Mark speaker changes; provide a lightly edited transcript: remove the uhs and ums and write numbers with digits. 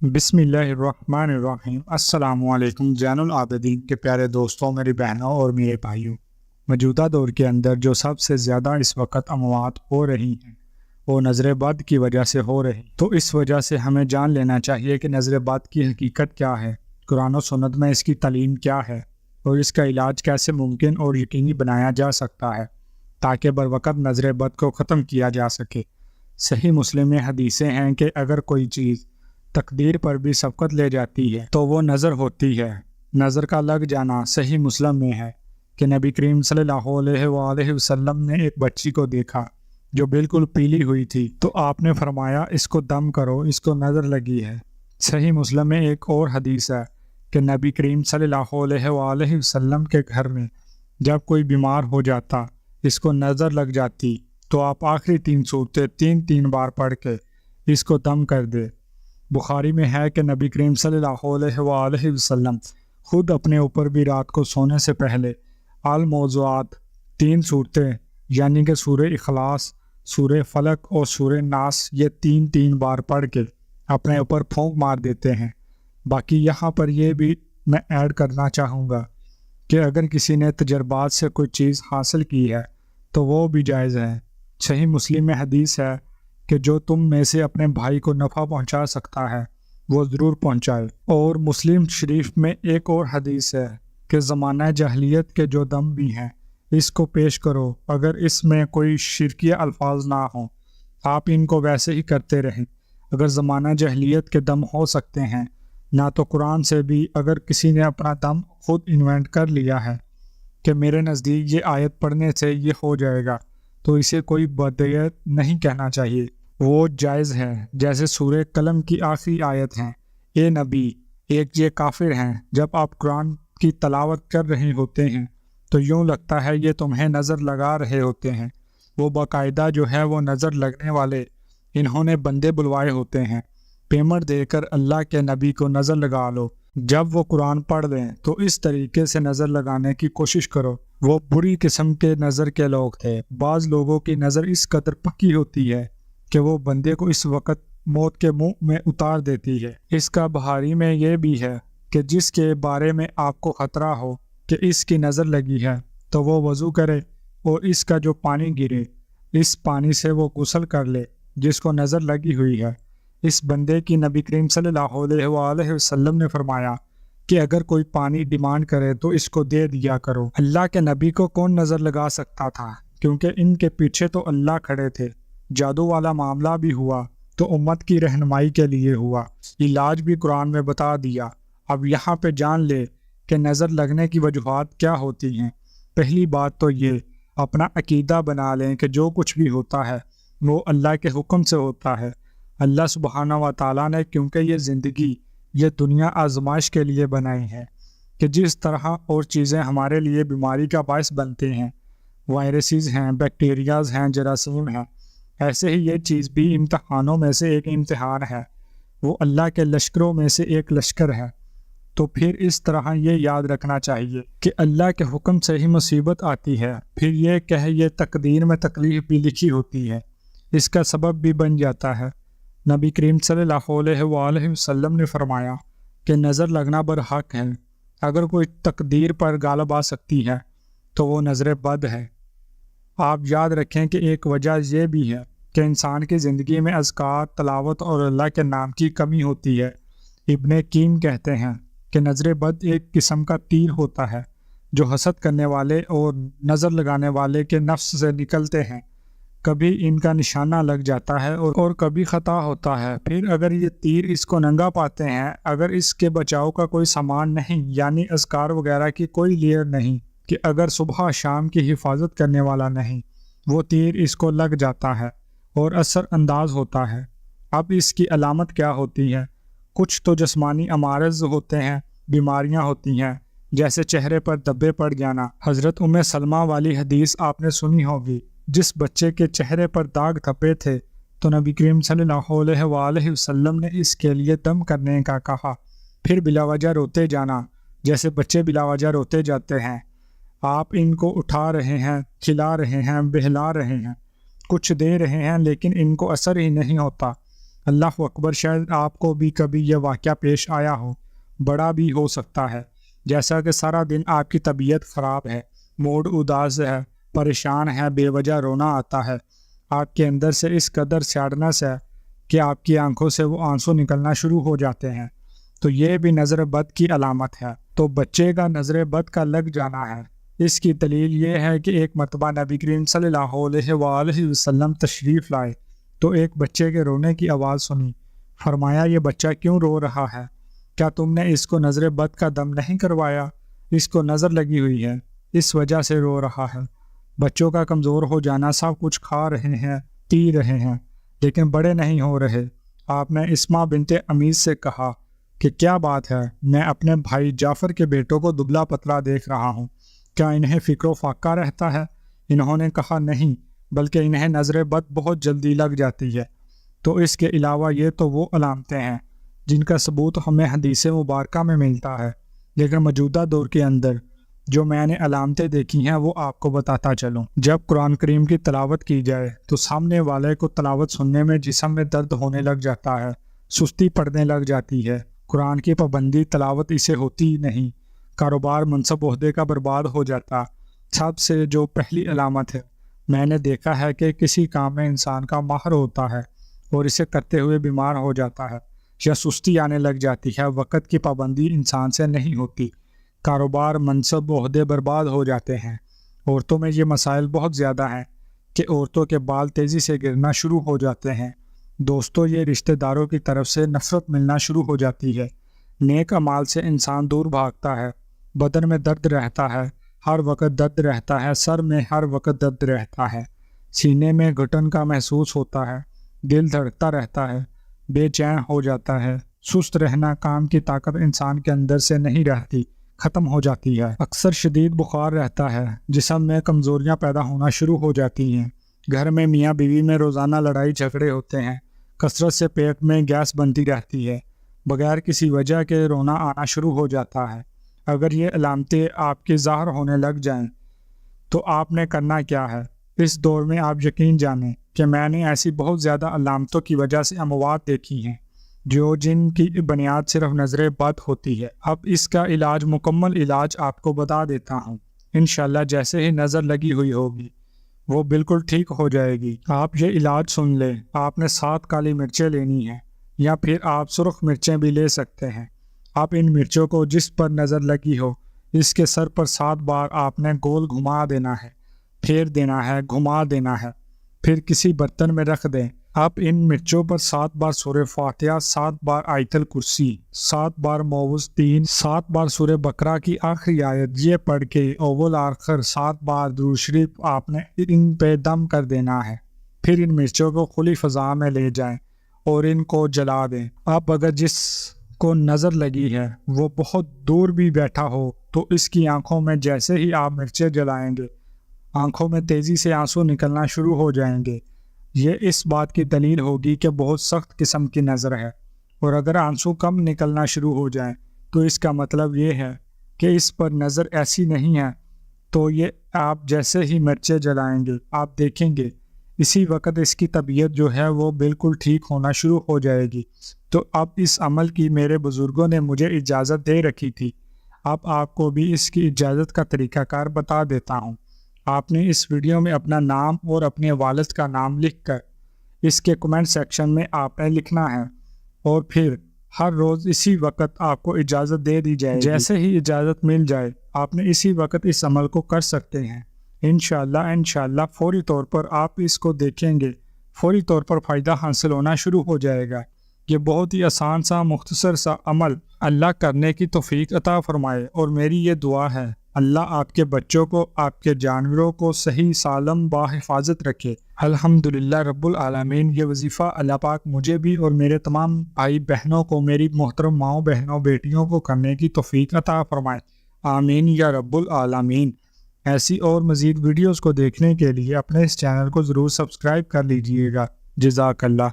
Speaker 1: بسم اللہ الرحمن الرحیم۔ السلام علیکم زین العابدین کے پیارے دوستوں، میری بہنوں اور میرے بھائیوں۔ موجودہ دور کے اندر جو سب سے زیادہ اس وقت اموات ہو رہی ہیں وہ نظر بد کی وجہ سے ہو رہی، تو اس وجہ سے ہمیں جان لینا چاہیے کہ نظر بد کی حقیقت کیا ہے، قرآن و سنت میں اس کی تعلیم کیا ہے اور اس کا علاج کیسے ممکن اور یقینی بنایا جا سکتا ہے تاکہ بروقت نظر بد کو ختم کیا جا سکے۔ صحیح مسلم میں حدیثیں ہیں کہ اگر کوئی چیز تقدیر پر بھی سبقت لے جاتی ہے تو وہ نظر ہوتی ہے۔ نظر کا لگ جانا صحیح مسلم میں ہے کہ نبی کریم صلی اللہ علیہ وآلہ وسلم نے ایک بچی کو دیکھا جو بالکل پیلی ہوئی تھی، تو آپ نے فرمایا اس کو دم کرو، اس کو نظر لگی ہے۔ صحیح مسلم میں ایک اور حدیث ہے کہ نبی کریم صلی اللہ علیہ وآلہ وسلم کے گھر میں جب کوئی بیمار ہو جاتا، اس کو نظر لگ جاتی، تو آپ آخری 3 صورتیں 3 بار پڑھ کے اس کو دم کر دے۔ بخاری میں ہے کہ نبی کریم صلی اللہ علیہ وآلہ وسلم خود اپنے اوپر بھی رات کو سونے سے پہلے الموضوعات 3 صورتیں یعنی کہ سورہ اخلاص، سورہ فلق اور سورہ ناس، یہ 3 بار پڑھ کے اپنے اوپر پھونک مار دیتے ہیں۔ باقی یہاں پر یہ بھی میں ایڈ کرنا چاہوں گا کہ اگر کسی نے تجربات سے کوئی چیز حاصل کی ہے تو وہ بھی جائز ہے۔ صحیح مسلم میں حدیث ہے کہ جو تم میں سے اپنے بھائی کو نفع پہنچا سکتا ہے وہ ضرور پہنچائے۔ اور مسلم شریف میں ایک اور حدیث ہے کہ زمانہ جاہلیت کے جو دم بھی ہیں اس کو پیش کرو، اگر اس میں کوئی شرکیہ الفاظ نہ ہوں آپ ان کو ویسے ہی کرتے رہیں۔ اگر زمانہ جاہلیت کے دم ہو سکتے ہیں، نہ تو قرآن سے بھی اگر کسی نے اپنا دم خود انوینٹ کر لیا ہے کہ میرے نزدیک یہ آیت پڑھنے سے یہ ہو جائے گا، تو اسے کوئی بدعت نہیں کہنا چاہیے، وہ جائز ہے۔ جیسے سورہ قلم کی آخری آیت ہے، اے نبی ایک یہ کافر ہیں، جب آپ قرآن کی تلاوت کر رہے ہوتے ہیں تو یوں لگتا ہے یہ تمہیں نظر لگا رہے ہوتے ہیں۔ وہ باقاعدہ جو ہے وہ نظر لگنے والے انہوں نے بندے بلوائے ہوتے ہیں، پیمنٹ دے کر اللہ کے نبی کو نظر لگا لو۔ جب وہ قرآن پڑھ لیں تو اس طریقے سے نظر لگانے کی کوشش کرو۔ وہ بری قسم کے نظر کے لوگ تھے۔ بعض لوگوں کی نظر اس قدر پکی ہوتی ہے کہ وہ بندے کو اس وقت موت کے منہ میں اتار دیتی ہے۔ اس کا بہاری میں یہ بھی ہے کہ جس کے بارے میں آپ کو خطرہ ہو کہ اس کی نظر لگی ہے تو وہ وضو کرے اور اس کا جو پانی گرے اس پانی سے وہ غسل کر لے جس کو نظر لگی ہوئی ہے۔ اس بندے کی نبی کریم صلی اللہ علیہ وآلہ وسلم نے فرمایا کہ اگر کوئی پانی ڈیمانڈ کرے تو اس کو دے دیا کرو۔ اللہ کے نبی کو کون نظر لگا سکتا تھا؟ کیونکہ ان کے پیچھے تو اللہ کھڑے تھے۔ جادو والا معاملہ بھی ہوا تو امت کی رہنمائی کے لیے ہوا، علاج بھی قرآن میں بتا دیا۔ اب یہاں پہ جان لے کہ نظر لگنے کی وجوہات کیا ہوتی ہیں۔ پہلی بات تو یہ اپنا عقیدہ بنا لیں کہ جو کچھ بھی ہوتا ہے وہ اللہ کے حکم سے ہوتا ہے۔ اللہ سبحانہ و تعالیٰ نے کیونکہ یہ زندگی، یہ دنیا آزمائش کے لیے بنائی ہے کہ جس طرح اور چیزیں ہمارے لیے بیماری کا باعث بنتے ہیں، وائرسز ہیں، بیکٹیریاز ہیں، جراثیم ہیں، ایسے ہی یہ چیز بھی امتحانوں میں سے ایک امتحان ہے، وہ اللہ کے لشکروں میں سے ایک لشکر ہے۔ تو پھر اس طرح یہ یاد رکھنا چاہیے کہ اللہ کے حکم سے ہی مصیبت آتی ہے۔ پھر یہ کہ یہ تقدیر میں تکلیف بھی لکھی ہوتی ہے، اس کا سبب بھی بن جاتا ہے۔ نبی کریم صلی اللہ علیہ وآلہ وسلم نے فرمایا کہ نظر لگنا برحق ہے۔ اگر کوئی تقدیر پر غالب آ سکتی ہے تو وہ نظر بد ہے۔ آپ یاد رکھیں کہ ایک وجہ یہ بھی ہے کہ انسان کی زندگی میں اذکار، تلاوت اور اللہ کے نام کی کمی ہوتی ہے۔ ابن قیم کہتے ہیں کہ نظر بد ایک قسم کا تیر ہوتا ہے جو حسد کرنے والے اور نظر لگانے والے کے نفس سے نکلتے ہیں۔ کبھی ان کا نشانہ لگ جاتا ہے اور کبھی خطا ہوتا ہے۔ پھر اگر یہ تیر اس کو ننگا پاتے ہیں، اگر اس کے بچاؤ کا کوئی سامان نہیں یعنی اذکار وغیرہ کی کوئی لیئر نہیں، کہ اگر صبح شام کی حفاظت کرنے والا نہیں، وہ تیر اس کو لگ جاتا ہے اور اثر انداز ہوتا ہے۔ اب اس کی علامت کیا ہوتی ہے؟ کچھ تو جسمانی امراض ہوتے ہیں، بیماریاں ہوتی ہیں، جیسے چہرے پر دبے پڑ جانا۔ حضرت ام سلمہ والی حدیث آپ نے سنی ہوگی، جس بچے کے چہرے پر داغ دھبے تھے تو نبی کریم صلی اللہ علیہ وآلہ وسلم نے اس کے لیے دم کرنے کا کہا۔ پھر بلا وجہ روتے جانا، جیسے بچے بلا وجہ روتے جاتے ہیں۔ آپ ان کو اٹھا رہے ہیں، کھلا رہے ہیں، بہلا رہے ہیں، کچھ دے رہے ہیں، لیکن ان کو اثر ہی نہیں ہوتا۔ اللہ اکبر، شاید آپ کو بھی کبھی یہ واقعہ پیش آیا ہو، بڑا بھی ہو سکتا ہے، جیسا کہ سارا دن آپ کی طبیعت خراب ہے، موڈ اداس ہے، پریشان ہے، بے وجہ رونا آتا ہے، آپ کے اندر سے اس قدر سیڈنس ہے کہ آپ کی آنکھوں سے وہ آنسو نکلنا شروع ہو جاتے ہیں، تو یہ بھی نظر بد کی علامت ہے۔ تو بچے کا نظر بد کا لگ جانا ہے، اس کی دلیل یہ ہے کہ ایک مرتبہ نبی کریم صلی اللہ علیہ وآلہ وسلم تشریف لائے تو ایک بچے کے رونے کی آواز سنی۔ فرمایا، یہ بچہ کیوں رو رہا ہے؟ کیا تم نے اس کو نظر بد کا دم نہیں کروایا؟ اس کو نظر لگی ہوئی ہے، اس وجہ سے رو رہا ہے۔ بچوں کا کمزور ہو جانا، سب کچھ کھا رہے ہیں، پی رہے ہیں، لیکن بڑے نہیں ہو رہے۔ آپ نے اسماء بنت امیس سے کہا کہ کیا بات ہے، میں اپنے بھائی جعفر کے بیٹوں کو دبلا پتلا دیکھ رہا ہوں، کیا انہیں فکر و فاقہ رہتا ہے؟ انہوں نے کہا نہیں، بلکہ انہیں نظر بد بہت جلدی لگ جاتی ہے۔ تو اس کے علاوہ یہ تو وہ علامتیں ہیں جن کا ثبوت ہمیں حدیث مبارکہ میں ملتا ہے، لیکن موجودہ دور کے اندر جو میں نے علامتیں دیکھی ہیں وہ آپ کو بتاتا چلوں۔ جب قرآن کریم کی تلاوت کی جائے تو سامنے والے کو تلاوت سننے میں جسم میں درد ہونے لگ جاتا ہے، سستی پڑنے لگ جاتی ہے، قرآن کی پابندی تلاوت اسے ہوتی نہیں، کاروبار منصب عہدے کا برباد ہو جاتا۔ سب سے جو پہلی علامت ہے، میں نے دیکھا ہے کہ کسی کام میں انسان کا ماہر ہوتا ہے اور اسے کرتے ہوئے بیمار ہو جاتا ہے یا سستی آنے لگ جاتی ہے، وقت کی پابندی انسان سے نہیں ہوتی، کاروبار منصب عہدے برباد ہو جاتے ہیں۔ عورتوں میں یہ مسائل بہت زیادہ ہیں کہ عورتوں کے بال تیزی سے گرنا شروع ہو جاتے ہیں، دوستوں یہ رشتہ داروں کی طرف سے نفرت ملنا شروع ہو جاتی ہے، نیک اعمال سے انسان دور بھاگتا ہے، بدن میں درد رہتا ہے، ہر وقت درد رہتا ہے، سر میں ہر وقت درد رہتا ہے، سینے میں گھٹن کا محسوس ہوتا ہے، دل دھڑکتا رہتا ہے، بے چین ہو جاتا ہے، سست رہنا، کام کی طاقت انسان کے اندر سے نہیں رہتی، ختم ہو جاتی ہے، اکثر شدید بخار رہتا ہے، جسم میں کمزوریاں پیدا ہونا شروع ہو جاتی ہیں، گھر میں میاں بیوی میں روزانہ لڑائی جھگڑے ہوتے ہیں، کثرت سے پیٹ میں گیس بنتی رہتی ہے، بغیر کسی وجہ کے رونا آنا شروع ہو جاتا ہے۔ اگر یہ علامتیں آپ کے ظاہر ہونے لگ جائیں تو آپ نے کرنا کیا ہے؟ اس دور میں آپ یقین جانیں کہ میں نے ایسی بہت زیادہ علامتوں کی وجہ سے اموات دیکھی ہیں جن کی بنیاد صرف نظر بد ہوتی ہے۔ اب اس کا علاج، مکمل علاج آپ کو بتا دیتا ہوں۔ انشاءاللہ جیسے ہی نظر لگی ہوئی ہوگی وہ بالکل ٹھیک ہو جائے گی۔ آپ یہ علاج سن لیں، آپ نے 7 کالی مرچیں لینی ہیں، یا پھر آپ سرخ مرچیں بھی لے سکتے ہیں۔ آپ ان مرچوں کو جس پر نظر لگی ہو اس کے سر پر 7 بار آپ نے گول گھما دینا ہے، پھیر دینا ہے، گھما دینا ہے، پھر کسی برتن میں رکھ دیں۔ آپ ان مرچوں پر 7 بار سورہ فاتحہ، 7 بار آیت الکرسی، 7 بار معوذتین، 7 بار سورہ بقرہ کی آخری آیت یہ پڑھ کے اول آخر 7 بار درود شریف آپ نے ان پہ دم کر دینا ہے۔ پھر ان مرچوں کو کھلی فضا میں لے جائیں اور ان کو جلا دیں۔ آپ اگر جس کو نظر لگی ہے وہ بہت دور بھی بیٹھا ہو تو اس کی آنکھوں میں جیسے ہی آپ مرچیں جلائیں گے آنکھوں میں تیزی سے آنسو نکلنا شروع ہو جائیں گے۔ یہ اس بات کی دلیل ہوگی کہ بہت سخت قسم کی نظر ہے، اور اگر آنسو کم نکلنا شروع ہو جائیں تو اس کا مطلب یہ ہے کہ اس پر نظر ایسی نہیں ہے۔ تو یہ آپ جیسے ہی مرچیں جلائیں گے آپ دیکھیں گے اسی وقت اس کی طبیعت جو ہے وہ بالکل ٹھیک ہونا شروع ہو جائے گی۔ تو اب اس عمل کی میرے بزرگوں نے مجھے اجازت دے رکھی تھی، اب آپ کو بھی اس کی اجازت کا طریقہ کار بتا دیتا ہوں۔ آپ نے اس ویڈیو میں اپنا نام اور اپنے والد کا نام لکھ کر اس کے کمنٹ سیکشن میں آپ نے لکھنا ہے، اور پھر ہر روز اسی وقت آپ کو اجازت دے دی جائے گی۔ جیسے ہی اجازت مل جائے آپ نے اسی وقت اس عمل کو کر سکتے ہیں۔ انشاءاللہ فوری طور پر آپ اس کو دیکھیں گے، فوری طور پر فائدہ حاصل ہونا شروع ہو جائے گا۔ یہ بہت ہی آسان سا مختصر سا عمل اللہ کرنے کی توفیق عطا فرمائے، اور میری یہ دعا ہے اللہ آپ کے بچوں کو، آپ کے جانوروں کو صحیح سالم باحفاظت رکھے۔ الحمدللہ رب العالمین۔ یہ وظیفہ اللہ پاک مجھے بھی اور میرے تمام بھائی بہنوں کو، میری محترم ماؤں بہنوں بیٹیوں کو کرنے کی توفیق عطا فرمائے، آمین یا رب العالمین۔ ایسی اور مزید ویڈیوز کو دیکھنے کے لیے اپنے اس چینل کو ضرور سبسکرائب کر لیجئے گا۔ جزاک اللہ۔